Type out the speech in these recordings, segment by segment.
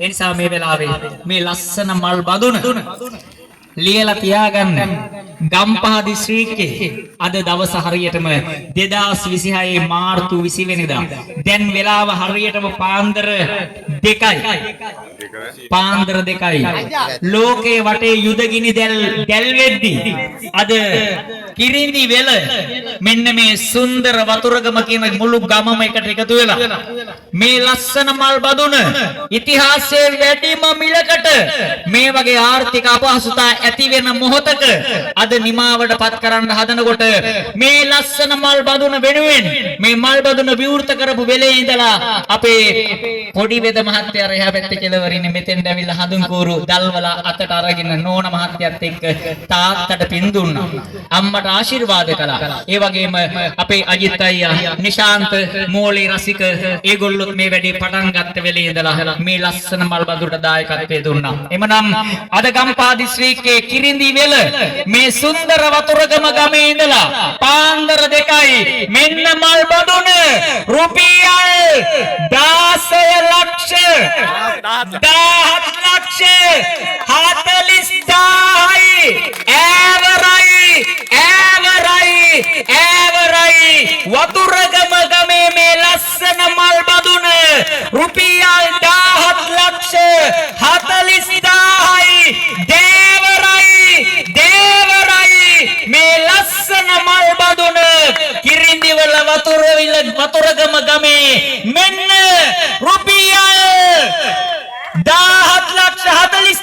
ඒ නිසා මේ වෙලාවේ මේ ලස්සන මල් බඳුන ලියලා තියාගන්න. ගම්පහ දිස්ත්‍රික්කයේ අද දවස හරියටම 2026 මාර්තු 20 වෙනිදා. දැන් වෙලාව හරියටම පාන්දර 2යි. පාන්දර 2යි. ලෝකේ වටේ යුදගිනි දැල් වෙද්දී අද කිරිඳි වෙල මෙන්න මේ සුන්දර වතුරගම කියන මුළු ගමම එකට එකතු වෙලා මේ ලස්සන මල් බඳුන ඉතිහාසයේ වැඩිම මිලකට මේ වගේ ආර්ථික අපහසුතා ඇති වෙන මොහොතක අද නිමාවටපත් කරන්න හදනකොට මේ ලස්සන මල් බඳුන වෙනුවෙන් මේ මල් බඳුන විවෘත කරපු වෙලේ ඉඳලා අපේ පොඩි වෙද මහත්තයා එහා පැත්තේ කෙළවරින් මෙතෙන් ඇවිල්ලා හඳුන් කూరు දල්වල අතට අරගෙන නෝන මහත්තයත් එක්ක තාත්තට පින් දුන්නා. අම්මට ආශිර්වාද කළා. ඒ වගේම අපේ අජිත් අයියා, නිශාන්ත, මෝලි රසික ඒගොල්ලොත් මේ වැඩේ පටන් ගත්ත වෙලේ ඉඳලා මේ ලස්සන මල් බඳුනට දායකත්වයේ දුන්නා. එමනම් අද ගම්පහ දිස්ත්‍රික්කයේ කිරිඳි වෙල මේ සුන්දර වතුරගම ගමේ ඉඳලා පාන්දර 2යි මෙන්න මල් බඳුන රුපියල් 16 ලක්ෂ 17 ලක්ෂ 40000යි ඇවරයි වතුරගම ගමේ මේ ලස්සන මල් බඳුන රුපියල් 17 ලක්ෂ 40000යි දේවරයි මේ ලස්සන මල් බඳුන කිරිඳිවල වතුරගම ගමේ මෙන්න රුපියල් 17 ලක්ෂ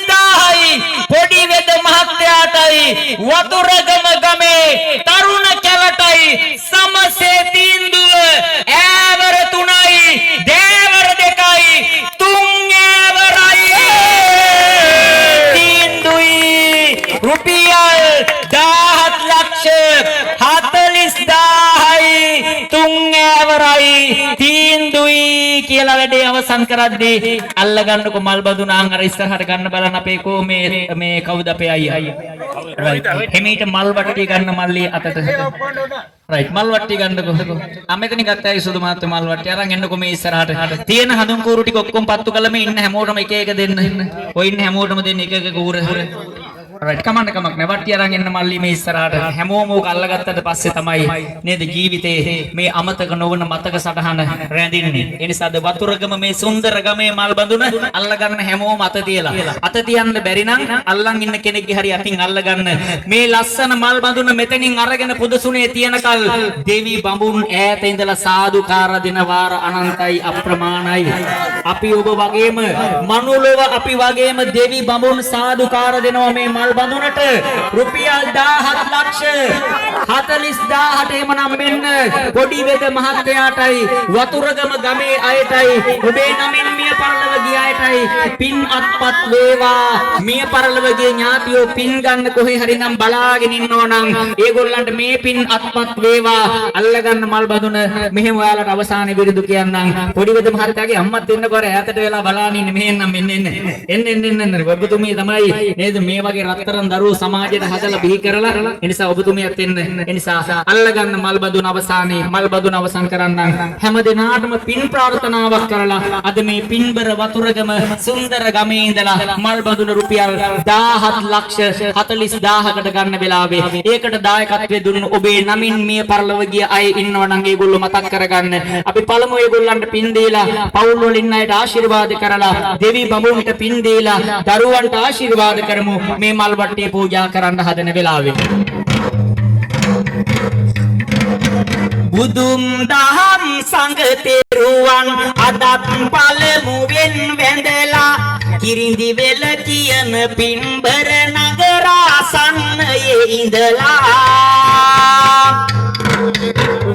40000යි පොඩි වෙද මහත්තයාටයි වතුරගම ගමේ තරුණ කැලටයි සමසේ තීන්දුව ඈවර 3යි දේවර 2යි තුන් ඈවරයි තීන්දුයි රුපියල් 17 ලක්ෂ 40000යි තුන් ඈවරයි තීන්දුයි කියලා වැඩේ අවසන් කරද්දී අල්ල ගන්නකො මල් බඳුනාන් අර ඉස්සරහට ගන්න බලන්න අපේ කෝ මේ කවුද අපේ අයියා එමෙයිට මල් වට්ටිය ගන්න මල්ලි අතට රයිට් මල් වට්ටිය ගන්නකො මෙතනින් ගත්තයි සුදු මාත් මල් වට්ටිය අරන් එන්නකො මේ ඉස්සරහට තියෙන හඳුන් කూరు ටික ඔක්කොම පත්තු කළා මේ ඉන්න හැමෝටම එක එක දෙන්න ඔය ඉන්න හැමෝටම දෙන්න එක එක කూరు රයිට් කමන්න කමක් නෑ වට්ටිය අරන් එන්න මල්ලි මේ ඉස්සරහට හැමෝම ඕක අල්ලගත්තට පස්සේ තමයි නේද ජීවිතේ මේ අමතක නොවන මතක සටහන රැඳින්නේ. ඒ නිසා අද වතුරගම මේ සුන්දර ගමේ මල් බඳුන අල්ලගන්න හැමෝම අත තියලා අත තියන්න බැරි නම් අල්ලන් ඉන්න කෙනෙක්ගේ හරි අතින් අල්ලගන්න මේ ලස්සන මල් බඳුන මෙතනින් අරගෙන පුදසුනේ තියනකල් දේවි බඹුන් ඈත ඉඳලා සාදුකාර දෙන වාර අනන්තයි අප්‍රමාණයි. අපි ඔබ වගේම මනුලොව අපි වගේම දේවි බඹුන් සාදුකාර දෙනවා මේ මල් බඳුනට රුපියල් 17 ලක්ෂ 40000ට එමනම් මෙන්න පොඩි වෙද මහත්තයාටයි වතුරගම ගමේ අයටයි ඔබේ නමින් මිය පරලව ගිය අයටයි පින් අත්පත් වේවා. මිය පරලව ගිය ඥාතියෝ පින් ගන්න කොහේ හරි නම් බලාගෙන ඉන්නෝ නම් ඒගොල්ලන්ට මේ පින් අත්පත් වේවා. අල්ලගන්න මල් බඳුන මෙහෙම ඔයාලට අවසානයේ විරුදු කියන්නම්. පොඩි වෙද මහත්තයාගේ අම්මත් එන්නකොර ඈතට වෙලා බලාගෙන ඉන්නේ මෙහෙන් නම් එන්න ඔබතුමිය තමයි නේද මේ වගේ රත්තරන් දරුවෝ සමාජයට හදලා බිහි කරලා ඒ නිසා ඔබතුමියත් එන්න. ඒ නිසා අල්ලගන්න මල් බඳුන අවසානයේ මල් බඳුන අවසන් කරන්නම්. හැම දිනාටම පින් ප්‍රාර්ථනාවක් කරලා අද මේ පින්බර වතුරගම සුන්දර ගමේ ඉඳලා මල් බඳුන රුපියල් 17 ලක්ෂ 40000කට ගන්න වෙලාවේ ඒකට දායකත්වයේ දුන්න ඔබේ නමින් මිය පරලොව ගිය අය ඉන්නවා නම් ඒගොල්ලෝ මතක් කරගන්න. අපි පළමුව ඒගොල්ලන්ට පින් දීලා පවුල් වලින් අයට ආශිර්වාද කරලා දෙවි බඹුන්ට පින් දීලා දරුවන්ට ආශිර්වාද කරමු මේ මල් වට්ටිය පූජා කරන්න හදන වෙලාවේ. බුදුන් දහම් සංඝ තෙරුවන් අදත් පළමුවෙන් වැඳලා කිරිඳි වෙල කියන පින්බර නගරාසන්නයේ ඉඳලා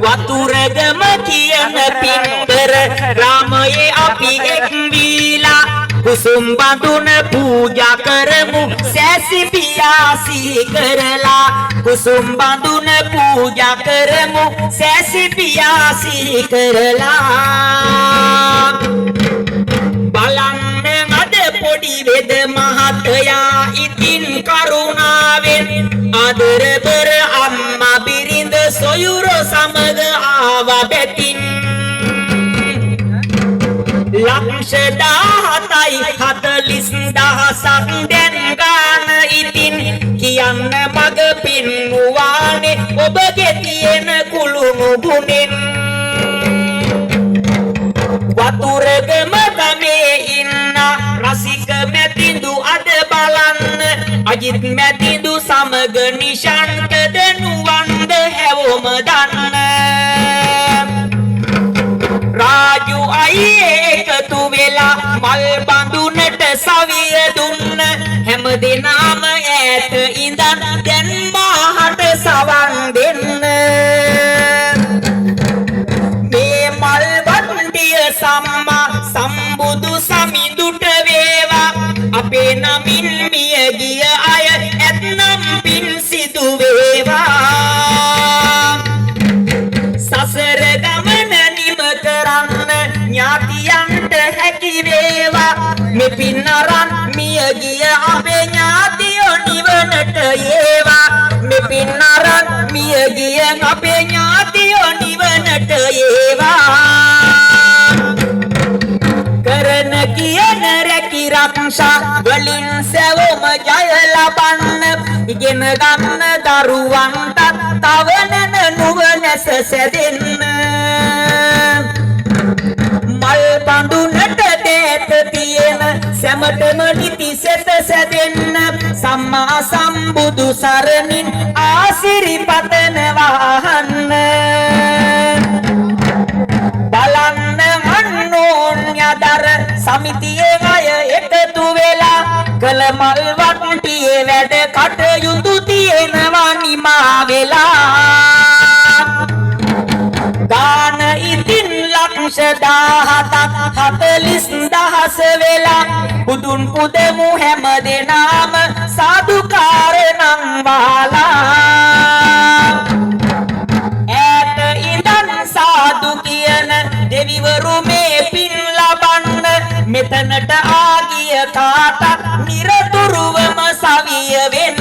වතුරගම කියන පින්බර රාමයේ අපි එක් වීලා කුසුම් බඳුන පූජා කරමු සැසි පියාසී කරලා කුසුම් බඳුන පූජා කරමු සැසි පියාසී කරලා බලන්න අද පොඩි වෙද මහත්තයා ඉතින් කරුණාවෙන් ආදරබර අම්මා බිරිඳ සොයුර සමග ආවා බැතින් ලක්ෂ 17 ලක්ෂයි 40,000ක් දැන් ගාන ඉතින් කියන්න මග පින්නුවානේ ඔබගේ තියෙන කුළුණු ගුණෙන් වතුරගම ගමේ ඉන්න රසික මැතිඳු අද බලන්න අජිත් මැතිඳු සමග නිශාන්තද නුවන්ද හැවොම දන්න රාජු අයියේ එකතු වෙලා මල් බඳුනට සවිය දුන්න හැම දිනම ඈත ඉඳන් දැන් මාහට සවන් දෙන්න මේ මල් වන්දිය සම්මා සම්බුදු සමිඳුට වේවා අපේ නමින් මිය ගිය අය ඇත්නම් පින් සිදු වේවා සසර ගමන නිම කරන්න ඥාතියන්ට හැකි වේවා මේ පින් අරන් මිය ගිය අපේ ඥාතියෝ නිවනට ඒවා මේ පින් අරන් මිය ගිය අපේ ඥාතියෝ නිවනට ඒවා කරන කියන රැකි රක්ෂා වලින් සැවොම ජය ලබන්න ඉගෙන ගන්න දරුවන්ට තවනන නුවණැස සැදෙන්න මල් බඳුනට දේත තියෙන සැමටම නිති සෙත සැදෙන්න සම්මා සම්බුදු සරණින් ආශිර්වාදන වහන්න බලන්න අන්නෝන්‍යදර සමිතියේ අය එකතු වෙලා කළ මල් වට්ටියේ වැඩ කටයුතු තියෙනවා නිමා වෙලා ගාන ඉතින් ලක්ෂ 17ක් 40,000 වෙලා බුදුන් පුදමු හැම දෙනාම සාදුකාර නම් වාලා ඈත ඉඳන් සාදු කියන දෙවිවරු මේ පින් ලබන්න මෙතනට ආගිය කාටත් නිරතුරුවම සවිය වෙන්න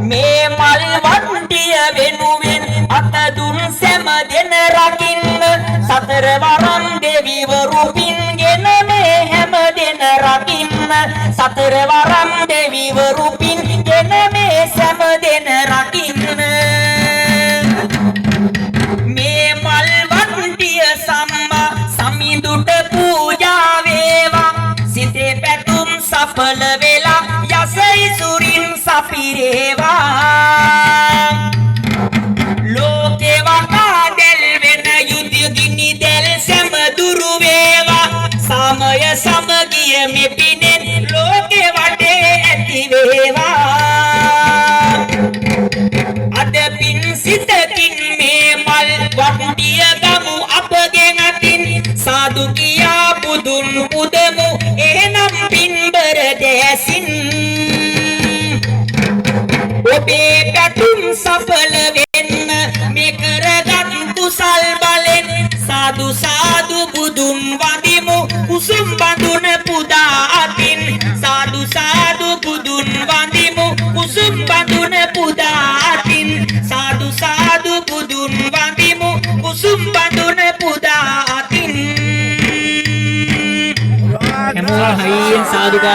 මේ මල් වට්ටිය වෙනුවෙන් අත දුන් සෑම දෙන රකින්න සතර වරම් දෙවිවරු පින්ගෙන මේ හැම දෙන රකින්න සතර වරම් දෙවිවරු පින්ගෙන මේ සෑම දෙන රකින්න මේ මල් වට්ටිය සම්මා සමිඳුට පූජා වේවා සිතේ පැතුම් සඵල වෙලා යසයිසුරින් සපිරේවා ලෝකේ වටා දැල් වෙන යුද්ධ ගිනි දැල් සැම දුරු වේවා සමය සමගිය මෙපිනෙන් ලෝකේ වටේ ඇති වේවා අද පින් සිතකින් මේ මල් වට්ටිය ගමු අපගෙන් අතින් සාදු කියා බුදුන් පුදමු එහෙනම් පින්බර දැසින් ඔබේ පැතුම් සඵල වෙන්න මේ කරගත් කුසල් බලෙන් සාදු සාදු බුදුන් වඳිමු කුසුම් බඳුන පුදා අතින් සාදු සාදු බුදුන් වඳිමු කුසුම් බඳුන පුදා අතින් සාදු සාදු බුදුන් වඳිමු කුසුම් බඳුන පුදා අතින් හැමෝම හයියෙන් සාදුකාර